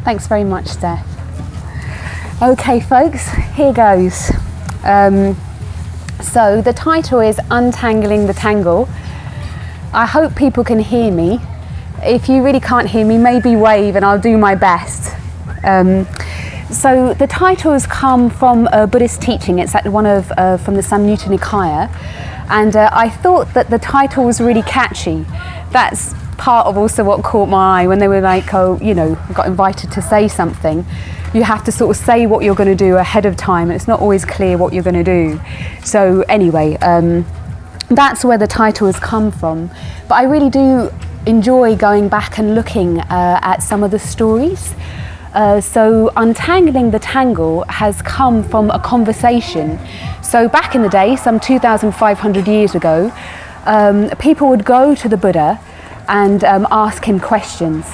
Thanks very much, Steph. Okay, folks, here goes. So the title is Untangling the Tangle. I hope people can hear me. If you really can't hear me, maybe wave and I'll do my best. So the titles come from a Buddhist teaching. It's from the Samyutta Nikaya, and I thought that the title was really catchy. That's part of also what caught my eye when they were like, oh, you know, got invited to say something. You have to sort of say what you're going to do ahead of time. It's not always clear what you're going to do. So anyway, that's where the title has come from. But I really do enjoy going back and looking at some of the stories. So Untangling the Tangle has come from a conversation. So back in the day, some 2,500 years ago, people would go to the Buddha and ask him questions.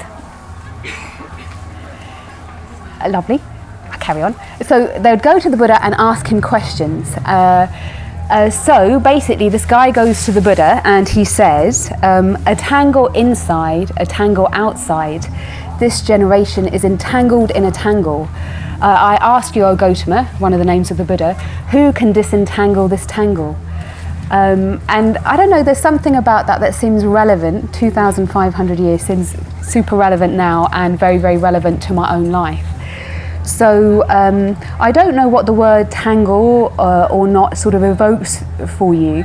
Lovely, I'll carry on. So they would go to the Buddha and ask him questions. So basically this guy goes to the Buddha and he says, a tangle inside, a tangle outside. This generation is entangled in a tangle. I ask you, O Gautama, one of the names of the Buddha, who can disentangle this tangle? And I don't know, there's something about that seems relevant. 2,500 years seems super relevant now and very, very relevant to my own life. So I don't know what the word tangle or not sort of evokes for you,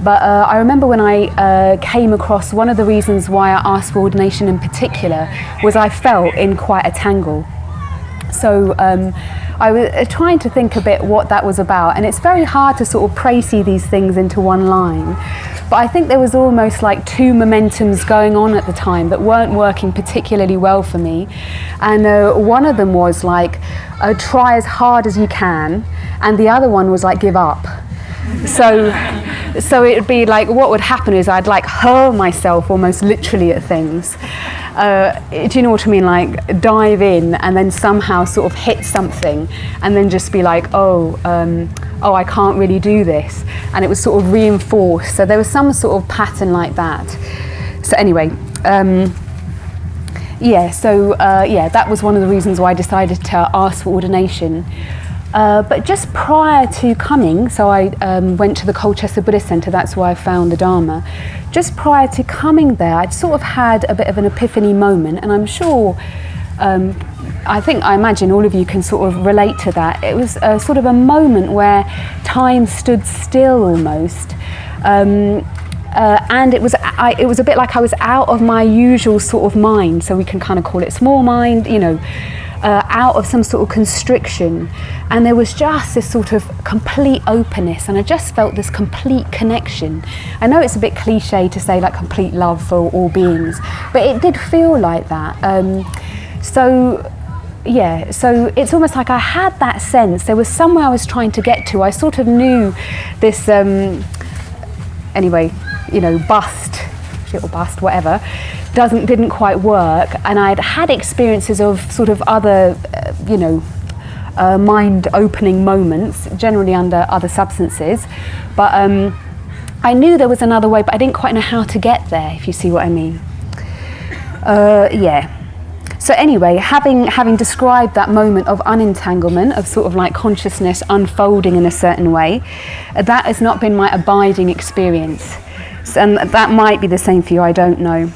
but I remember when I came across, one of the reasons why I asked for ordination in particular was I felt in quite a tangle. So I was trying to think a bit what that was about, and it's very hard to sort of précis these things into one line. But I think there was almost like two momentums going on at the time that weren't working particularly well for me. And one of them was like, try as hard as you can, and the other one was like, give up. So it would be like, what would happen is I'd like hurl myself almost literally at things. Do you know what I mean? Like dive in and then somehow sort of hit something and then just be like, oh, I can't really do this. And it was sort of reinforced. So there was some sort of pattern like that. So anyway, that was one of the reasons why I decided to ask for ordination. But just prior to coming, so I went to the Colchester Buddhist Centre, that's where I found the Dharma. Just prior to coming there, I'd sort of had a bit of an epiphany moment, and I'm sure, I imagine all of you can sort of relate to that. It was sort of a moment where time stood still almost. And it was a bit like I was out of my usual sort of mind, so we can kind of call it small mind, you know, out of some sort of constriction, and there was just this sort of complete openness, and I just felt this complete connection. I know it's a bit cliche to say like complete love for all beings, but it did feel like that. So it's almost like I had that sense. There was somewhere I was trying to get to. I sort of knew this, anyway, you know, shit or bust, whatever, didn't quite work, and I'd had experiences of sort of other, mind-opening moments, generally under other substances, but I knew there was another way, but I didn't quite know how to get there, if you see what I mean. So anyway, having described that moment of unentanglement, of sort of like consciousness unfolding in a certain way, that has not been my abiding experience. And that might be the same for you, I don't know.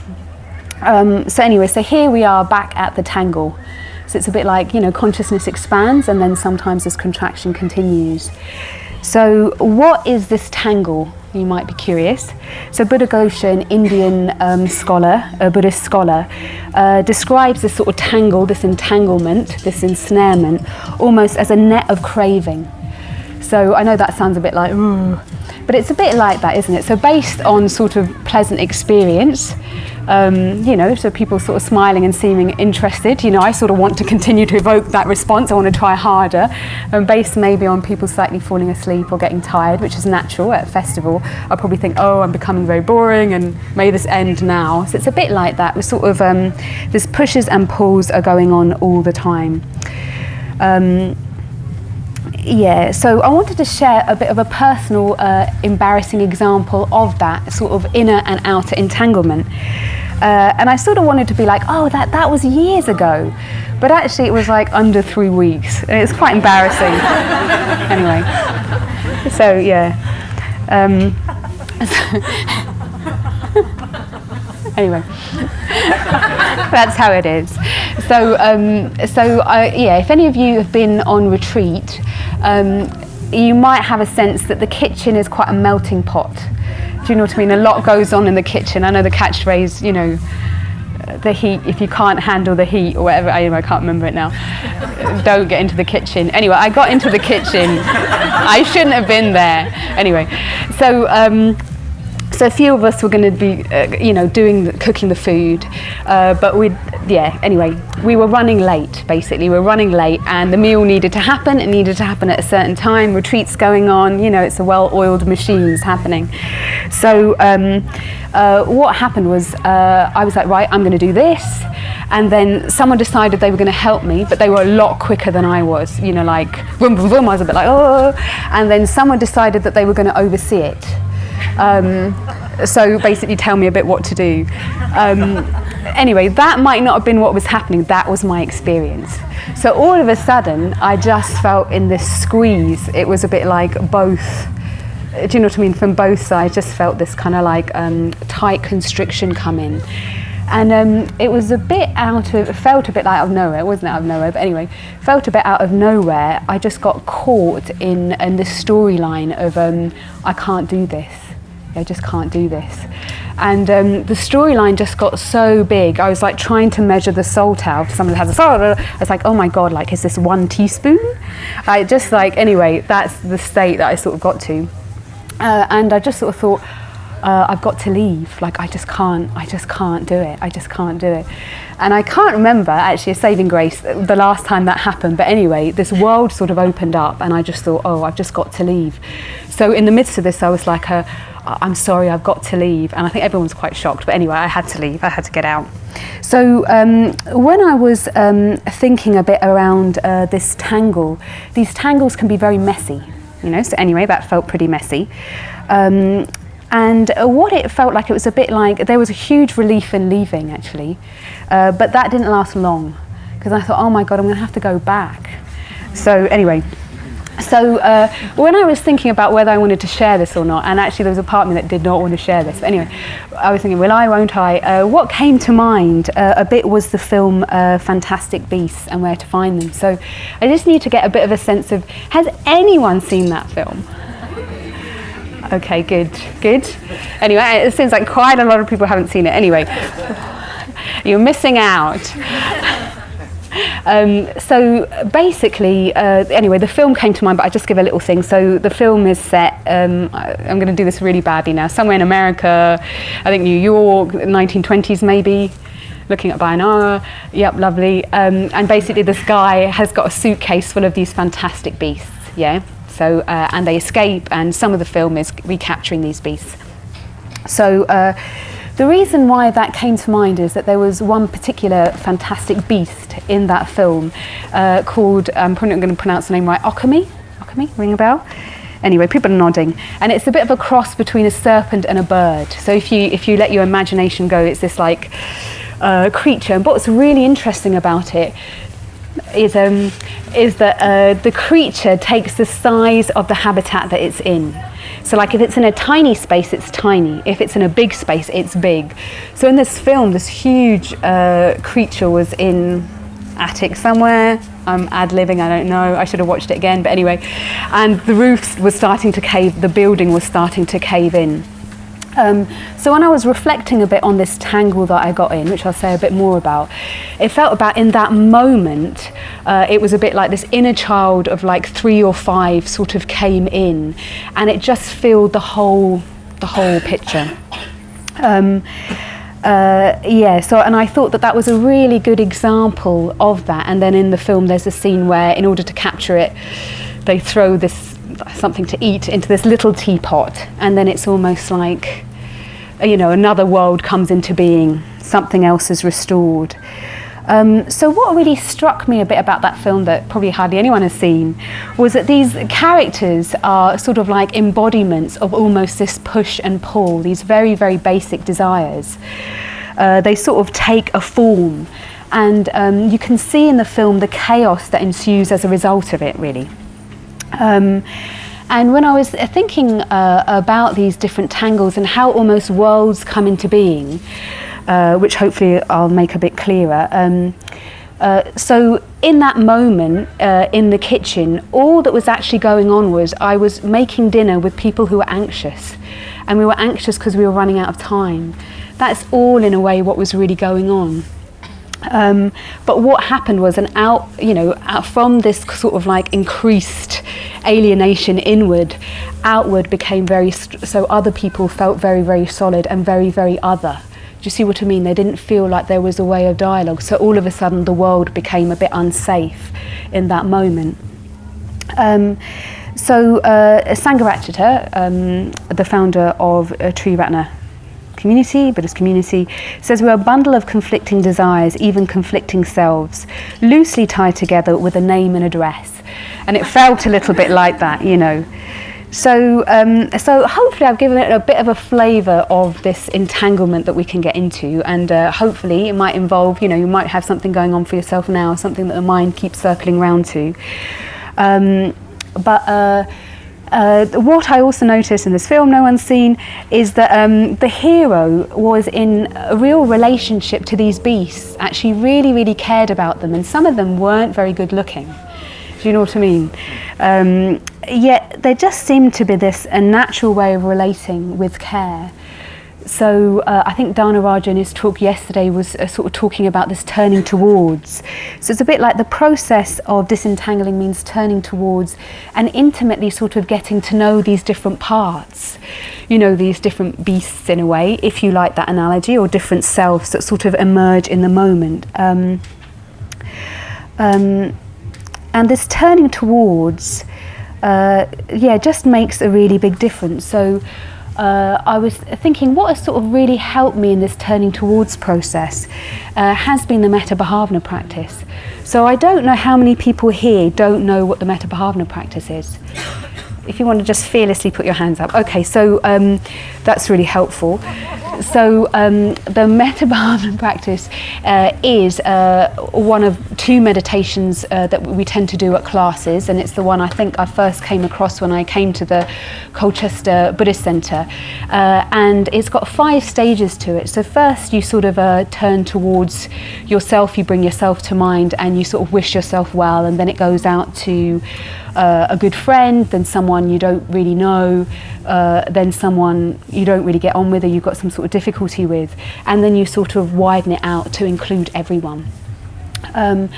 So here we are back at the tangle. So it's a bit like, you know, consciousness expands and then sometimes this contraction continues. So what is this tangle? You might be curious. So Buddha Ghosha, an Indian scholar, a Buddhist scholar, describes this sort of tangle, this entanglement, this ensnarement, almost as a net of craving. So I know that sounds a bit like, but it's a bit like that, isn't it? So based on sort of pleasant experience, so people sort of smiling and seeming interested, I sort of want to continue to evoke that response. I want to try harder. And based maybe on people slightly falling asleep or getting tired, which is natural at a festival, I'll probably think, oh, I'm becoming very boring and may this end now. So it's a bit like that. We're sort of, there's pushes and pulls are going on all the time. So I wanted to share a bit of a personal, embarrassing example of that sort of inner and outer entanglement. And I sort of wanted to be like, oh, that was years ago. but actually it was like under 3 weeks, and it's quite embarrassing. Anyway, so yeah. Anyway, that's how it is. So, yeah, if any of you have been on retreat, you might have a sense that the kitchen is quite a melting pot. Do you know what I mean? A lot goes on in the kitchen. I know the catchphrase, you know, the heat, if you can't handle the heat or whatever, I can't remember it now. Don't get into the kitchen. Anyway, I got into the kitchen. I shouldn't have been there. Anyway, so a few of us were going to be, cooking the food, but anyway, we were running late, basically. We were running late, and the meal needed to happen. It needed to happen at a certain time. Retreats going on, you know, it's a well-oiled machines happening. So what happened was, I was like, right, I'm going to do this. And then someone decided they were going to help me, but they were a lot quicker than I was, you know, like, boom, boom, boom. I was a bit like, oh. And then someone decided that they were going to oversee it. So basically tell me a bit what to do. Anyway, that might not have been what was happening, that was my experience. So all of a sudden, I just felt in this squeeze. It was a bit like both, do you know what I mean, from both sides, just felt this kind of like tight constriction come in. And it was a bit it felt a bit like out of nowhere. It wasn't out of nowhere, but anyway, felt a bit out of nowhere. I just got caught in this storyline of, I can't do this. I just can't do this. And the storyline just got so big. I was like trying to measure the salt out. Someone has a salt. I was like, oh my God, like, is this 1 teaspoon? I just like, anyway, that's the state that I sort of got to. And I just sort of thought, I've got to leave. Like, I just can't do it. I just can't do it. And I can't remember, actually, a saving grace, the last time that happened. But anyway, this world sort of opened up, and I just thought, oh, I've just got to leave. So in the midst of this, I was like, I'm sorry, I've got to leave. And I think everyone was quite shocked. But anyway, I had to leave. I had to get out. So when I was thinking a bit around this tangle, these tangles can be very messy, you know. So anyway, that felt pretty messy. And what it felt like, it was a bit like there was a huge relief in leaving, actually. But that didn't last long, because I thought, oh my God, I'm going to have to go back. So anyway. So when I was thinking about whether I wanted to share this or not, and actually there was a part of me that did not want to share this, but anyway, I was thinking, will I, won't I? What came to mind a bit was the film Fantastic Beasts and Where to Find Them. So I just need to get a bit of a sense of, has anyone seen that film? Okay, good. Anyway, it seems like quite a lot of people haven't seen it. Anyway, you're missing out. So basically, anyway, the film came to mind, but I just give a little thing. So the film is set, I'm going to do this really badly now, somewhere in America, I think New York, 1920s maybe, looking at Bayonara, yep, lovely. And basically this guy has got a suitcase full of these fantastic beasts, yeah? So, and they escape, and some of the film is recapturing these beasts. So the reason why that came to mind is that there was one particular fantastic beast in that film called, I'm probably not going to pronounce the name right, Okami, ring a bell? Anyway, people are nodding. And it's a bit of a cross between a serpent and a bird. So if you let your imagination go, it's this like creature. And what's really interesting about it is that the creature takes the size of the habitat that it's in. So like if it's in a tiny space, it's tiny. If it's in a big space, it's big. So in this film, this huge creature was in attic somewhere. I'm ad-libbing, I don't know. I should have watched it again, but anyway. And the roof was starting to cave, the building was starting to cave in. So when I was reflecting a bit on this tangle that I got in, which I'll say a bit more about, it felt about in that moment, it was a bit like this inner child of like 3 or 5 sort of came in, and it just filled the whole picture. So, and I thought that was a really good example of that. And then in the film, there's a scene where, in order to capture it, they throw this something to eat into this little teapot, and then it's almost like, you know, another world comes into being, something else is restored. So what really struck me a bit about that film that probably hardly anyone has seen was that these characters are sort of like embodiments of almost this push and pull, these very, very basic desires. They sort of take a form, And you can see in the film the chaos that ensues as a result of it, really. And when I was thinking about these different tangles and how almost worlds come into being, which hopefully I'll make a bit clearer. So in that moment in the kitchen, all that was actually going on was I was making dinner with people who were anxious, and we were anxious because we were running out of time. That's all in a way what was really going on. But what happened was out from this sort of like increased alienation inward, outward became so other people felt very, very solid and very, very other. Do you see what I mean? They didn't feel like there was a way of dialogue. So all of a sudden the world became a bit unsafe in that moment. Sangharakshita, the founder of Triratna community, Buddhist community, says we're a bundle of conflicting desires, even conflicting selves, loosely tied together with a name and address. And it felt a little bit like that, you know. So hopefully I've given it a bit of a flavour of this entanglement that we can get into, and hopefully it might involve, you might have something going on for yourself now, something that the mind keeps circling round to. What I also noticed in this film, No One's Seen, is that the hero was in a real relationship to these beasts, actually really, really cared about them, and some of them weren't very good looking. Do you know what I mean? Yet there just seemed to be a natural way of relating with care. So I think Dhanaraja in his talk yesterday was sort of talking about this turning towards. So it's a bit like the process of disentangling means turning towards and intimately sort of getting to know these different parts, these different beasts in a way, if you like that analogy, or different selves that sort of emerge in the moment. And this turning towards, just makes a really big difference. So I was thinking what has sort of really helped me in this turning towards process has been the Metta Bhavana practice. So I don't know how many people here don't know what the Metta Bhavana practice is. If you want to just fearlessly put your hands up. Okay, so that's really helpful. So the Metta Bhavana practice is one of two meditations that we tend to do at classes, and it's the one I think I first came across when I came to the Colchester Buddhist Centre, and it's got 5 stages to it. So first you sort of turn towards yourself, you bring yourself to mind, and you sort of wish yourself well, and then it goes out to a good friend, then someone you don't really know, then someone you don't really get on with or you've got some sort of difficulty with, and then you sort of widen it out to include everyone. And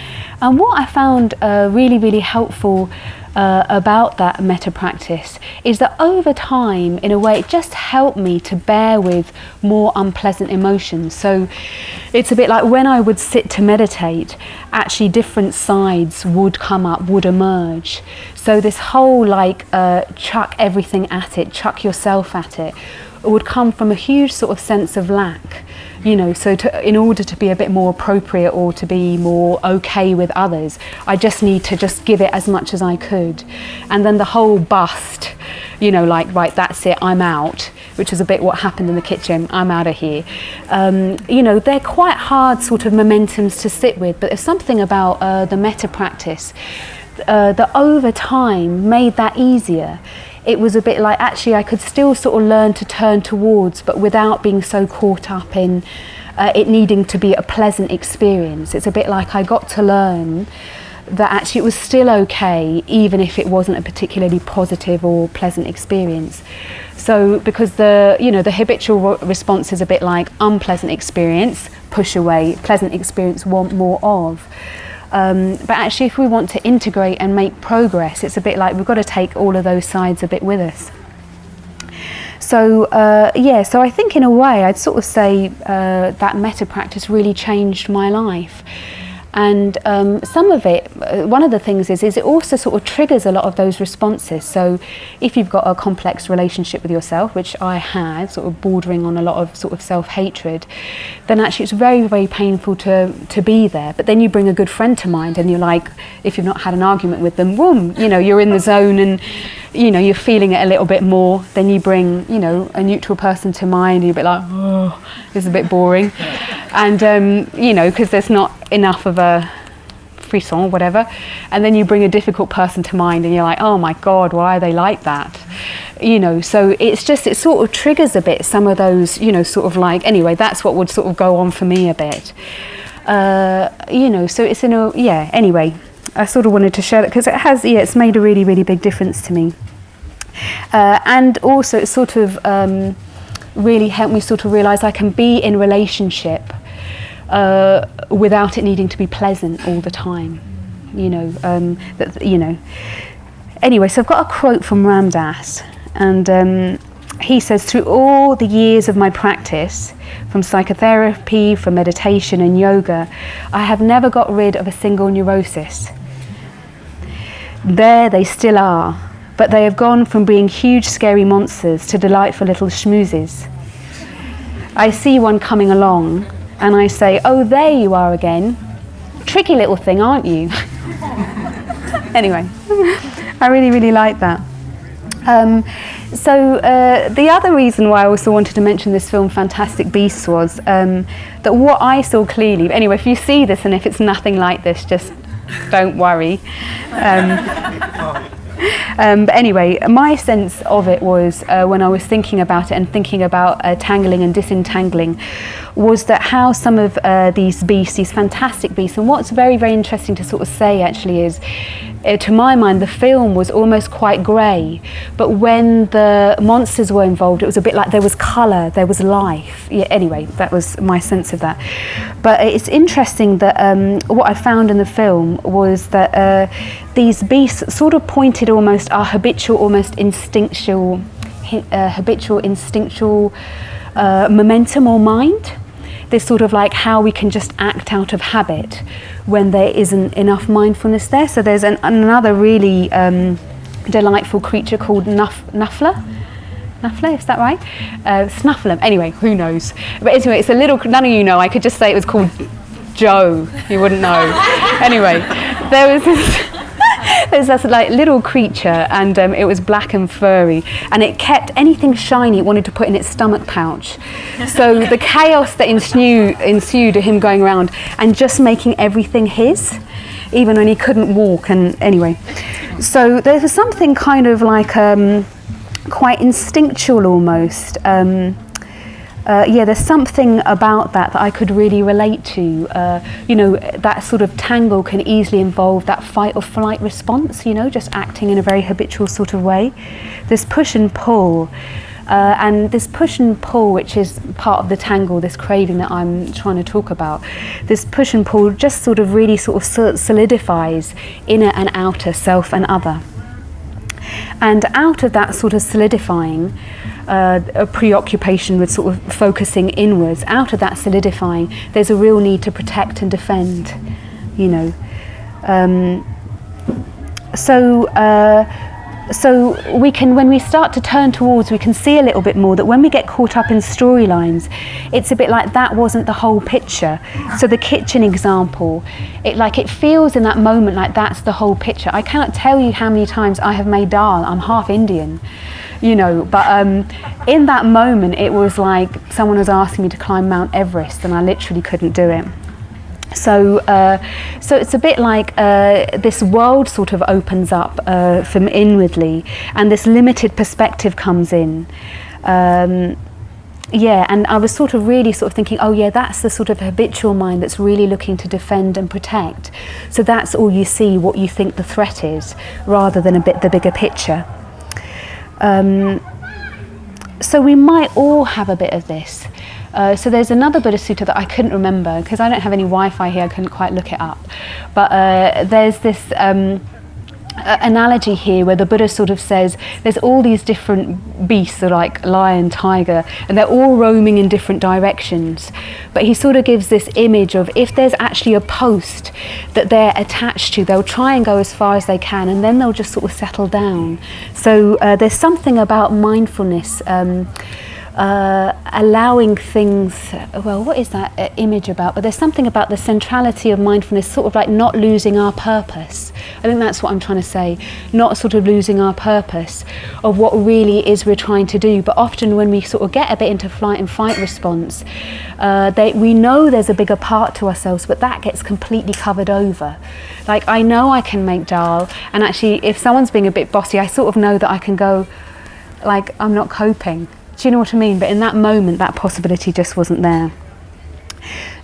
what I found really, really helpful about that metta practice is that over time, in a way, it just helped me to bear with more unpleasant emotions. So it's a bit like when I would sit to meditate, actually different sides would come up, would emerge. So this whole chuck everything at it, chuck yourself at it, would come from a huge sort of sense of lack. So in order to be a bit more appropriate or to be more okay with others, I just need to just give it as much as I could. And then the whole bust, right, that's it, I'm out, which is a bit what happened in the kitchen, I'm out of here. They're quite hard sort of momentums to sit with, but there's something about the metta practice that over time made that easier. It was a bit like actually I could still sort of learn to turn towards, but without being so caught up in it needing to be a pleasant experience. It's a bit like I got to learn that actually it was still okay even if it wasn't a particularly positive or pleasant experience. So because the habitual response is a bit like unpleasant experience, push away, pleasant experience, want more of. But actually if we want to integrate and make progress, it's a bit like we've got to take all of those sides a bit with us. So so I think in a way I'd sort of say that metta practice really changed my life. And some of it, one of the things is it also sort of triggers a lot of those responses. So if you've got a complex relationship with yourself, which I had, sort of bordering on a lot of sort of self-hatred, then actually it's very, very painful to be there. But then you bring a good friend to mind and you're like, if you've not had an argument with them, boom, you're in the zone and you're feeling it a little bit more. Then you bring, a neutral person to mind and you're a bit like, oh, this is a bit boring. And, because there's not, enough of a frisson or whatever, and then you bring a difficult person to mind and you're like, oh my God, why are they like that? You know, so it sort of triggers a bit some of those, you know, sort of like, anyway, that's what would sort of go on for me a bit. You know, so it's anyway, I sort of wanted to share that because it's made a really, really big difference to me. And also it sort of really helped me sort of realise I can be in relationship without it needing to be pleasant all the time, you know. Anyway, so I've got a quote from Ram Dass, and he says, through all the years of my practice, from psychotherapy, from meditation and yoga, I have never got rid of a single neurosis. There they still are, but they have gone from being huge scary monsters to delightful little schmoozes. I see one coming along and I say, oh, there you are again. Tricky little thing, aren't you? Anyway, I really, really like that. So the other reason why I also wanted to mention this film, Fantastic Beasts, was that what I saw clearly, anyway, if you see this and if it's nothing like this, just don't worry. But anyway, my sense of it was, when I was thinking about it and thinking about tangling and disentangling, was that how some of these beasts, these fantastic beasts, and what's very, very interesting to sort of say actually is, to my mind, the film was almost quite grey, but when the monsters were involved, it was a bit like there was colour, there was life. Yeah, anyway, that was my sense of that. But it's interesting that what I found in the film was that these beasts sort of pointed almost our habitual, almost instinctual momentum or mind. This sort of like how we can just act out of habit when there isn't enough mindfulness there. So there's another really delightful creature called Nuffler, is that right? Snuffler, anyway, who knows? But anyway, it's a little, none of you know, I could just say it was called Joe, you wouldn't know. Anyway, there's this like little creature, and it was black and furry, and it kept anything shiny it wanted to put in its stomach pouch. So the chaos that ensued of him going around and just making everything his, even when he couldn't walk. And anyway, so there was something kind of like quite instinctual almost. There's something about that I could really relate to. You know, that sort of tangle can easily involve that fight or flight response, you know, just acting in a very habitual sort of way. This push and pull, which is part of the tangle, this craving that I'm trying to talk about, this push and pull just sort of really sort of solidifies inner and outer, self and other. And out of that sort of solidifying, a preoccupation with sort of focusing inwards, out of that solidifying, there's a real need to protect and defend, you know. So we can, when we start to turn towards, we can see a little bit more that when we get caught up in storylines, it's a bit like that wasn't the whole picture. So the kitchen example, it feels in that moment like that's the whole picture. I cannot tell you how many times I have made dal. I'm half Indian, you know, but in that moment it was like someone was asking me to climb Mount Everest and I literally couldn't do it. So it's a bit like this world sort of opens up from inwardly, and this limited perspective comes in. And I was sort of really sort of thinking, oh yeah, that's the sort of habitual mind that's really looking to defend and protect. So that's all you see, what you think the threat is, rather than the bigger picture. So we might all have a bit of this. So there's another Buddha Sutta that I couldn't remember because I don't have any Wi-Fi here, I couldn't quite look it up. But there's this analogy here where the Buddha sort of says there's all these different beasts, like lion, tiger, and they're all roaming in different directions. But he sort of gives this image of if there's actually a post that they're attached to, they'll try and go as far as they can and then they'll just sort of settle down. So there's something about mindfulness, allowing things, well, what is that image about? But there's something about the centrality of mindfulness, sort of like not losing our purpose. I think that's what I'm trying to say, not sort of losing our purpose of what really is we're trying to do. But often when we sort of get a bit into flight and fight response, we know there's a bigger part to ourselves, but that gets completely covered over. Like, I know I can make dal, and actually if someone's being a bit bossy, I sort of know that I can go, like, I'm not coping. Do you know what I mean? But in that moment, that possibility just wasn't there.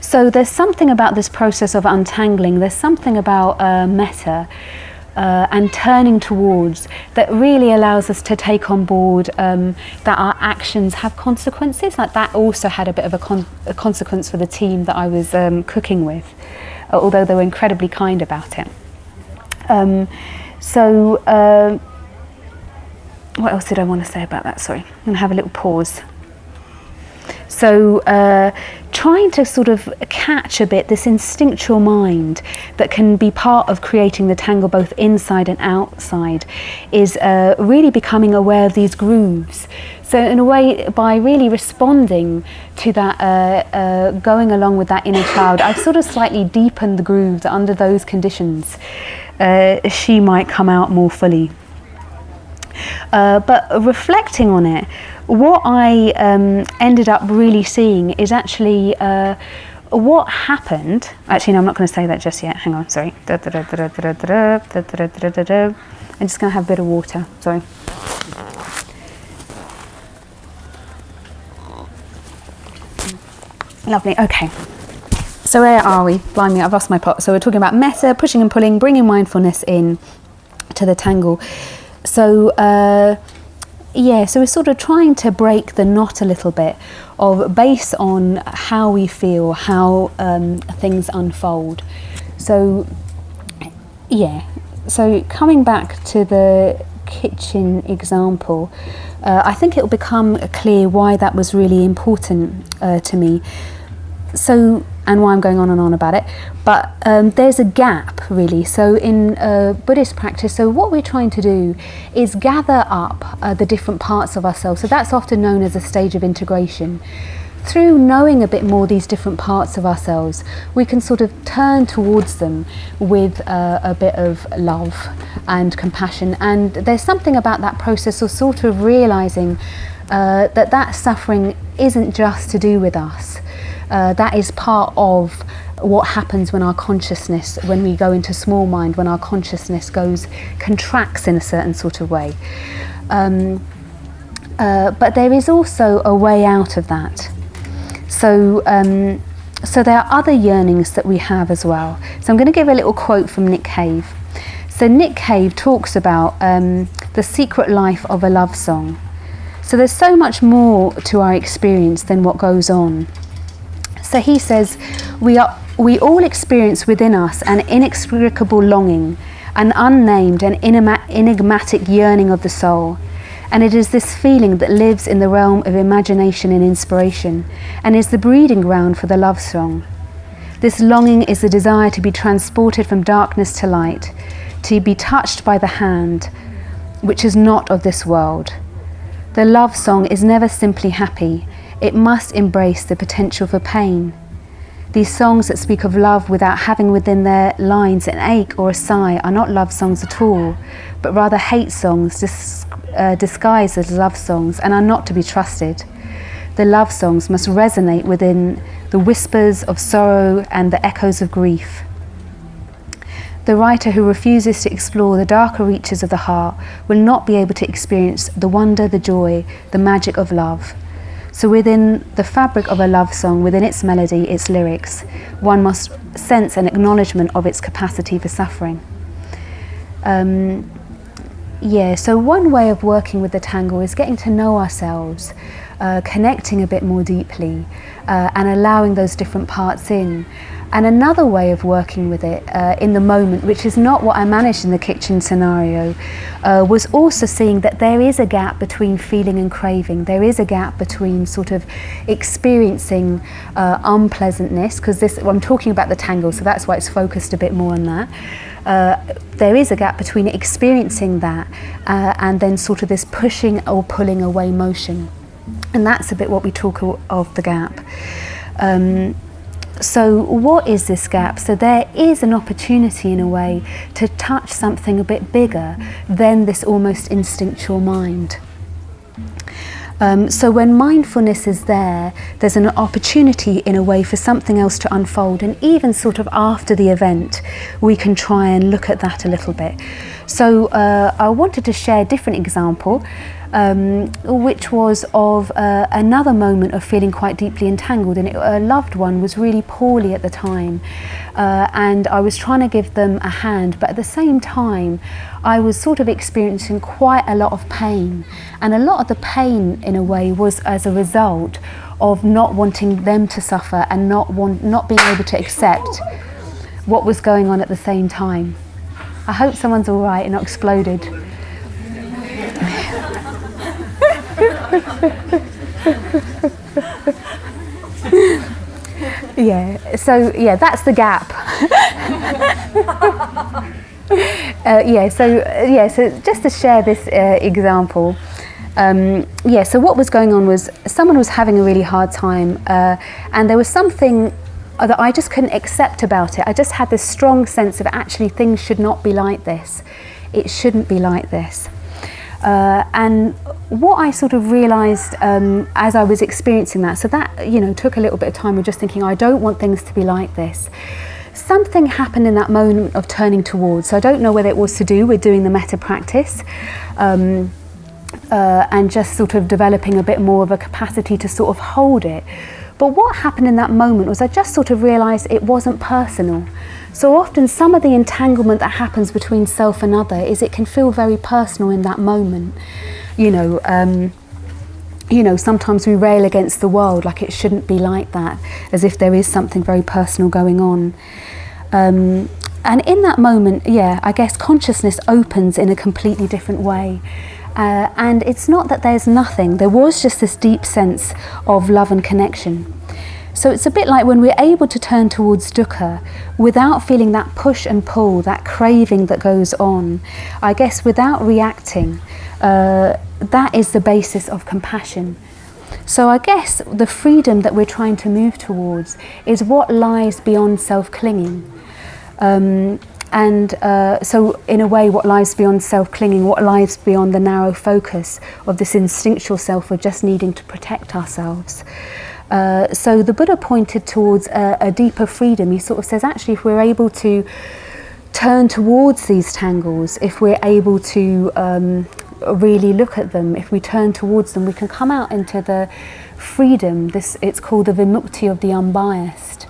So there's something about this process of untangling, there's something about metta and turning towards that really allows us to take on board that our actions have consequences. Like, that also had a bit of a consequence for the team that I was cooking with, although they were incredibly kind about it. What else did I want to say about that? Sorry, I'm going to have a little pause. So trying to sort of catch a bit this instinctual mind that can be part of creating the tangle both inside and outside is really becoming aware of these grooves. So in a way, by really responding to that, going along with that inner child, I've sort of slightly deepened the grooves. Under those conditions, she might come out more fully. But reflecting on it, what I ended up really seeing is actually what happened. Actually, no, I'm not going to say that just yet. Hang on, sorry. I'm just going to have a bit of water. Sorry. Lovely. Okay. So where are we? Blimey, I've lost my plot. So we're talking about metta, pushing and pulling, bringing mindfulness in to the tangle. So so we're sort of trying to break the knot a little bit of based on how we feel, how things unfold. So so coming back to the kitchen example, I think it will become clear why that was really important to me. So, and why I'm going on and on about it, but there's a gap really. So in Buddhist practice, so what we're trying to do is gather up the different parts of ourselves. So that's often known as a stage of integration. Through knowing a bit more these different parts of ourselves, we can sort of turn towards them with a bit of love and compassion. And there's something about that process of sort of realizing that suffering isn't just to do with us. That is part of what happens when our consciousness, when we go into small mind, when our consciousness contracts in a certain sort of way. But there is also a way out of that. So there are other yearnings that we have as well. So I'm going to give a little quote from Nick Cave. So Nick Cave talks about the secret life of a love song. So there's so much more to our experience than what goes on. So he says, we all experience within us an inexplicable longing, an unnamed and enigmatic yearning of the soul. And it is this feeling that lives in the realm of imagination and inspiration, and is the breeding ground for the love song. This longing is the desire to be transported from darkness to light, to be touched by the hand, which is not of this world. The love song is never simply happy. It must embrace the potential for pain. These songs that speak of love without having within their lines an ache or a sigh are not love songs at all, but rather hate songs disguised as love songs, and are not to be trusted. The love songs must resonate within the whispers of sorrow and the echoes of grief. The writer who refuses to explore the darker reaches of the heart will not be able to experience the wonder, the joy, the magic of love. So within the fabric of a love song, within its melody, its lyrics, one must sense an acknowledgement of its capacity for suffering. So one way of working with the tangle is getting to know ourselves, connecting a bit more deeply, and allowing those different parts in. And another way of working with it in the moment, which is not what I managed in the kitchen scenario, was also seeing that there is a gap between feeling and craving. There is a gap between sort of experiencing unpleasantness, because I'm talking about the tangle, so that's why it's focused a bit more on that. There is a gap between experiencing that and then sort of this pushing or pulling away motion. And that's a bit what we talk of the gap. So what is this gap? So there is an opportunity in a way to touch something a bit bigger than this almost instinctual mind. So when mindfulness is there, there's an opportunity in a way for something else to unfold, and even sort of after the event, we can try and look at that a little bit. So I wanted to share a different example, which was of another moment of feeling quite deeply entangled, and a loved one was really poorly at the time, and I was trying to give them a hand, but at the same time I was sort of experiencing quite a lot of pain, and a lot of the pain in a way was as a result of not wanting them to suffer and not being able to accept what was going on at the same time. I hope someone's all right and not exploded. So that's the gap. So just to share this example, so what was going on was someone was having a really hard time, and there was something that I just couldn't accept about it. I just had this strong sense of actually things should not be like this. It shouldn't be like this. And what I sort of realised as I was experiencing that, so that took a little bit of time of just thinking, I don't want things to be like this. Something happened in that moment of turning towards. So I don't know whether it was to do with doing the metta practice and just sort of developing a bit more of a capacity to sort of hold it. But what happened in that moment was I just sort of realised it wasn't personal. So often some of the entanglement that happens between self and other is it can feel very personal in that moment. Sometimes we rail against the world like it shouldn't be like that, as if there is something very personal going on. And in that moment, I guess consciousness opens in a completely different way. And it's not that there's nothing, there was just this deep sense of love and connection. So it's a bit like when we're able to turn towards dukkha without feeling that push and pull, that craving that goes on, I guess without reacting, that is the basis of compassion. So I guess the freedom that we're trying to move towards is what lies beyond self-clinging. So in a way, what lies beyond self-clinging, what lies beyond the narrow focus of this instinctual self of just needing to protect ourselves. So the Buddha pointed towards a deeper freedom. He sort of says, actually, if we're able to turn towards these tangles, if we're able to really look at them, if we turn towards them, we can come out into the freedom. It's called the vimukti of the unbiased.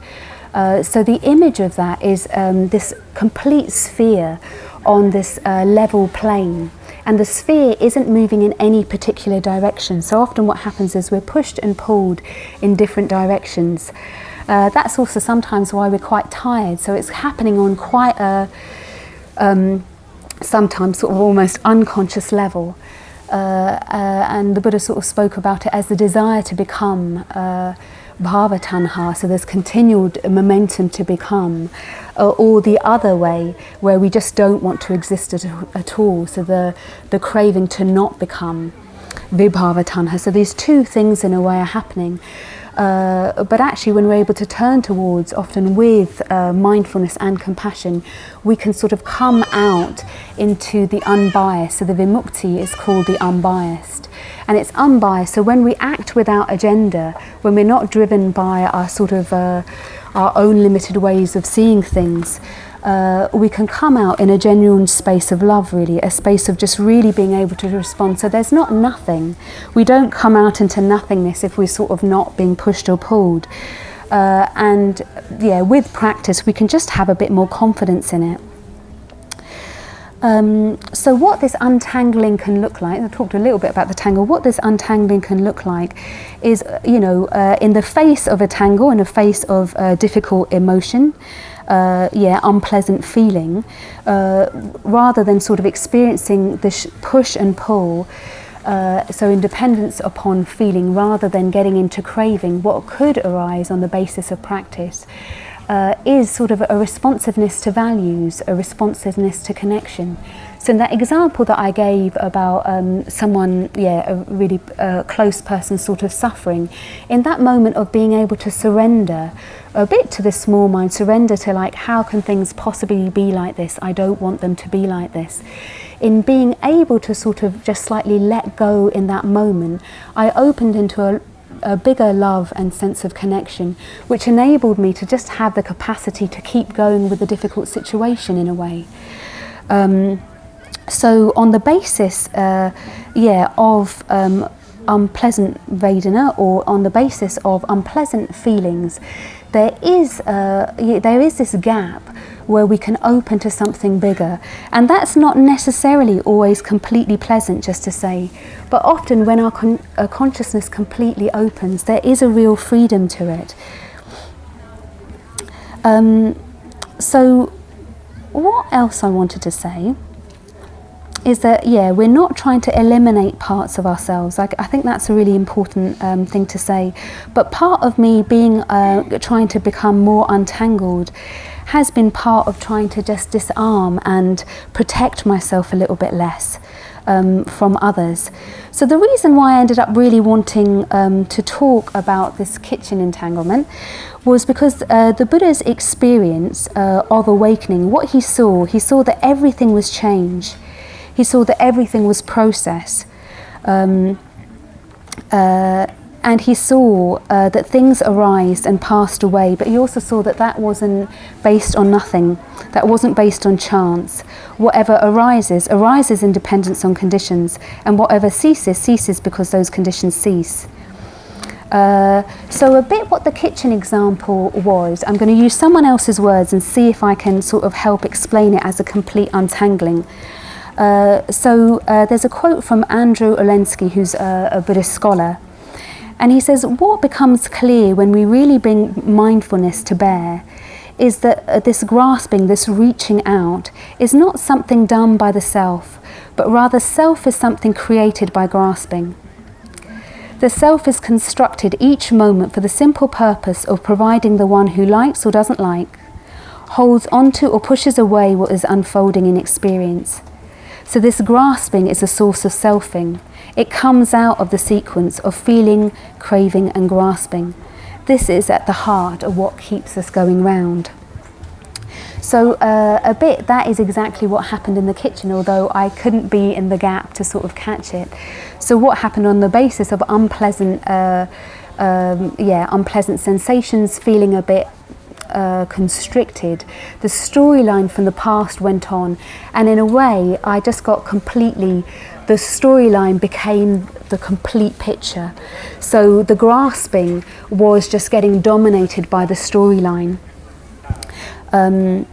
So the image of that is this complete sphere on this level plane, and the sphere isn't moving in any particular direction. So often what happens is we're pushed and pulled in different directions. That's also sometimes why we're quite tired. So it's happening on quite a sometimes sort of almost unconscious level. And the Buddha sort of spoke about it as the desire to become bhava tanha, so there's continued momentum to become, or the other way where we just don't want to exist at all, so the craving to not become vibhava tanha. So these two things in a way are happening, but actually when we're able to turn towards, often with mindfulness and compassion, we can sort of come out into the unbiased. So the vimukti is called the unbiased. And it's unbiased, so when we act without agenda, when we're not driven by our sort of our own limited ways of seeing things, we can come out in a genuine space of love, really, a space of just really being able to respond. So there's not nothing. We don't come out into nothingness if we're sort of not being pushed or pulled. With practice, we can just have a bit more confidence in it. So what this untangling can look like, I talked a little bit about the tangle, what this untangling can look like is, in the face of a tangle, in the face of difficult emotion, unpleasant feeling, rather than sort of experiencing this push and pull, so in dependence upon feeling rather than getting into craving, what could arise on the basis of practice is sort of a responsiveness to values, a responsiveness to connection. So in that example that I gave about someone, a really close person sort of suffering, in that moment of being able to surrender a bit to the small mind, surrender to like, how can things possibly be like this? I don't want them to be like this. In being able to sort of just slightly let go in that moment, I opened into a bigger love and sense of connection, which enabled me to just have the capacity to keep going with a difficult situation in a way. So on the basis of unpleasant Vedana, or on the basis of unpleasant feelings, there is this gap where we can open to something bigger. And that's not necessarily always completely pleasant, just to say, but often when our consciousness completely opens, there is a real freedom to it. So what else I wanted to say is that, we're not trying to eliminate parts of ourselves. I think that's a really important thing to say. But part of me being trying to become more untangled has been part of trying to just disarm and protect myself a little bit less from others. So the reason why I ended up really wanting to talk about this kitchen entanglement was because the Buddha's experience of awakening, what he saw that everything was change. He saw that everything was process. And he saw that things arised and passed away, but he also saw that that wasn't based on nothing, that wasn't based on chance. Whatever arises in dependence on conditions, and whatever ceases because those conditions cease. So a bit what the kitchen example was, I'm going to use someone else's words and see if I can sort of help explain it as a complete untangling. So there's a quote from Andrew Olensky, who's a Buddhist scholar, and he says, what becomes clear when we really bring mindfulness to bear is that this grasping, this reaching out, is not something done by the self, but rather self is something created by grasping. The self is constructed each moment for the simple purpose of providing the one who likes or doesn't like, holds onto or pushes away what is unfolding in experience. So this grasping is a source of selfing. It comes out of the sequence of feeling, craving and grasping. This is at the heart of what keeps us going round. So that is exactly what happened in the kitchen, although I couldn't be in the gap to sort of catch it. So what happened on the basis of unpleasant sensations, feeling a bit constricted, the storyline from the past went on, and in a way I just got completely, the storyline became the complete picture. So the grasping was just getting dominated by the storyline. So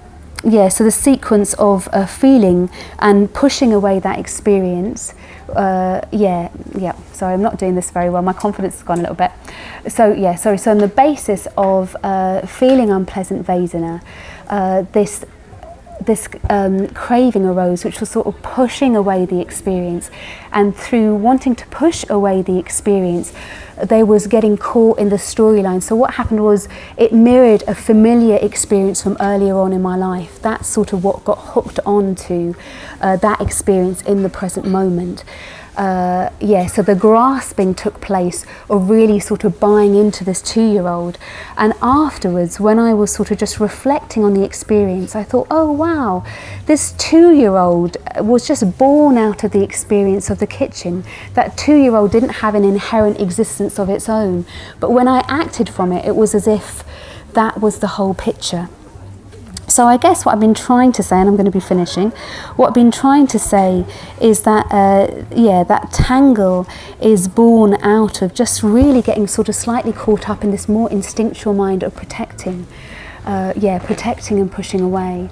the sequence of feeling and pushing away that experience. Sorry, I'm not doing this very well. My confidence has gone a little bit. So on the basis of feeling unpleasant Vedana, this craving arose, which was sort of pushing away the experience, and through wanting to push away the experience, they was getting caught in the storyline. So what happened was it mirrored a familiar experience from earlier on in my life. That's sort of what got hooked onto that experience in the present moment. So the grasping took place of really sort of buying into this 2-year-old. And afterwards, when I was sort of just reflecting on the experience, I thought, oh wow, this 2-year-old was just born out of the experience of the kitchen. That 2-year-old didn't have an inherent existence of its own. But when I acted from it, it was as if that was the whole picture. So I guess what I've been trying to say, and I'm going to be finishing, what I've been trying to say is that, that Tangle is born out of just really getting sort of slightly caught up in this more instinctual mind of protecting, protecting and pushing away.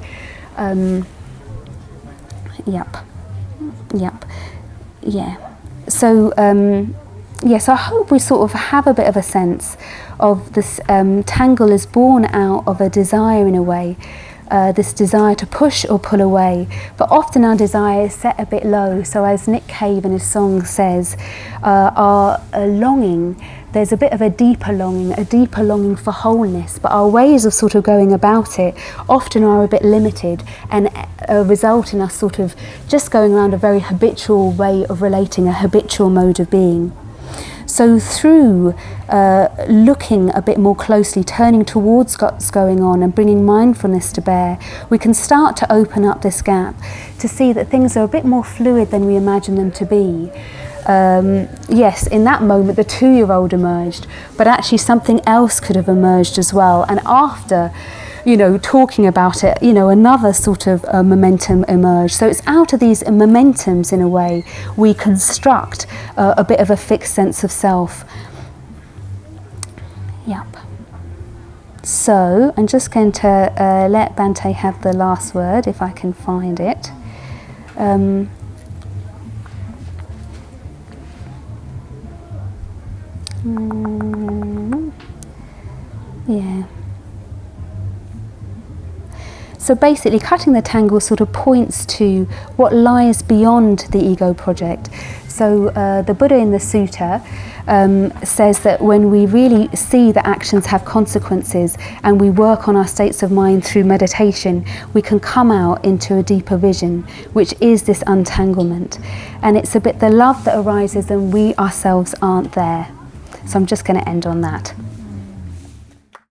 So I hope we sort of have a bit of a sense of this. Tangle is born out of a desire in a way, this desire to push or pull away, but often our desire is set a bit low. So as Nick Cave in his song says, our longing there's a bit of a deeper longing for wholeness, but our ways of sort of going about it often are a bit limited and result in us sort of just going around a very habitual way of relating, a habitual mode of being. So through looking a bit more closely, turning towards what's going on and bringing mindfulness to bear, we can start to open up this gap to see that things are a bit more fluid than we imagine them to be. Yes, in that moment the 2-year-old emerged, but actually something else could have emerged as well. And after, talking about it, another sort of momentum emerged. So it's out of these momentums, in a way, we construct a bit of a fixed sense of self. Yep. So I'm just going to let Bante have the last word, if I can find it. Yeah. So basically, cutting the tangle sort of points to what lies beyond the ego project. So the Buddha in the sutta says that when we really see that actions have consequences and we work on our states of mind through meditation, we can come out into a deeper vision, which is this untanglement. And it's a bit the love that arises when we ourselves aren't there. So I'm just going to end on that.